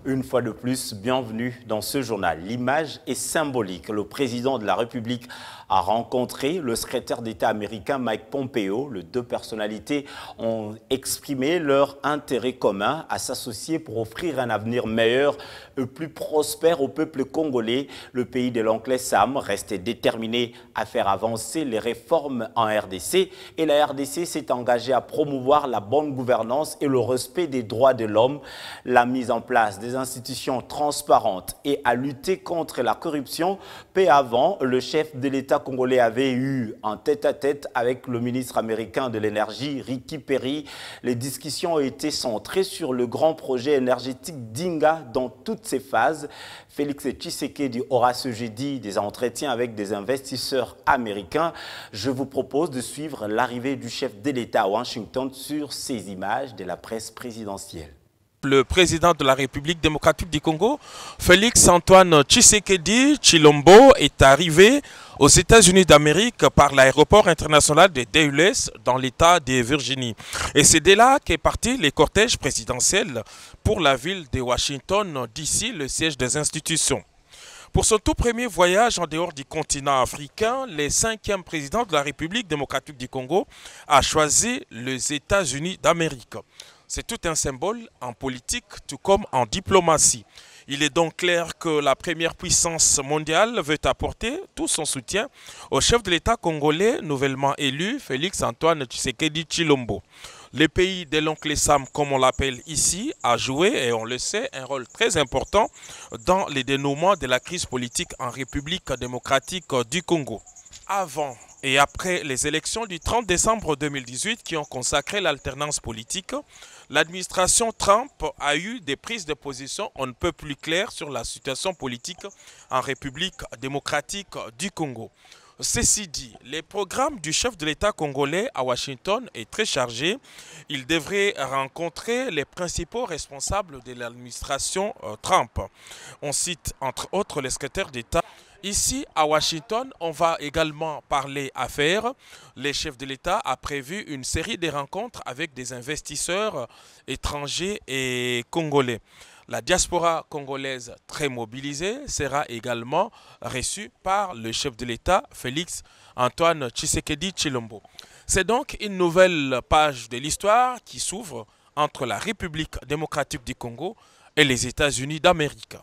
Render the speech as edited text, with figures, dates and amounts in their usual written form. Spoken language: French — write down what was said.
Une fois de plus, bienvenue dans ce journal. L'image est symbolique. Le président de la République a rencontré le secrétaire d'État américain Mike Pompeo. Les deux personnalités ont exprimé leur intérêt commun à s'associer pour offrir un avenir meilleur et plus prospère au peuple congolais. Le pays de l'oncle Sam reste déterminé à faire avancer les réformes en RDC et la RDC s'est engagée à promouvoir la bonne gouvernance et le respect des droits de l'homme, la mise en place des institutions transparentes et à lutter contre la corruption. Peu avant, le chef de l'État congolais avait eu un tête-à-tête avec le ministre américain de l'énergie, Ricky Perry. Les discussions ont été centrées sur le grand projet énergétique d'Inga dans toutes ses phases. Félix Tshisekedi aura ce jeudi des entretiens avec des investisseurs américains. Je vous propose de suivre l'arrivée du chef de l'État à Washington sur ces images de la presse présidentielle. Le président de la République démocratique du Congo, Félix-Antoine Tshisekedi Tshilombo, est arrivé aux États-Unis d'Amérique par l'aéroport international de Dulles dans l'État de Virginie. Et c'est de là qu'est parti les cortèges présidentiels pour la ville de Washington, d'ici le siège des institutions. Pour son tout premier voyage en dehors du continent africain, le 5e président de la République démocratique du Congo a choisi les États-Unis d'Amérique. C'est tout un symbole en politique, tout comme en diplomatie. Il est donc clair que la première puissance mondiale veut apporter tout son soutien au chef de l'État congolais nouvellement élu, Félix-Antoine Tshisekedi Tshilombo. Le pays de l'oncle Sam, comme on l'appelle ici, a joué, et on le sait, un rôle très important dans le dénouement de la crise politique en République démocratique du Congo. Avant et après les élections du 30 décembre 2018 qui ont consacré l'alternance politique, l'administration Trump a eu des prises de position on ne peut plus claires sur la situation politique en République démocratique du Congo. Ceci dit, le programme du chef de l'État congolais à Washington est très chargé. Il devrait rencontrer les principaux responsables de l'administration Trump. On cite entre autres le secrétaire d'État. Ici, à Washington, on va également parler affaires. Le chef de l'État a prévu une série de rencontres avec des investisseurs étrangers et congolais. La diaspora congolaise très mobilisée sera également reçue par le chef de l'État, Félix-Antoine Tshisekedi Tshilombo. C'est donc une nouvelle page de l'histoire qui s'ouvre entre la République démocratique du Congo et les États-Unis d'Amérique.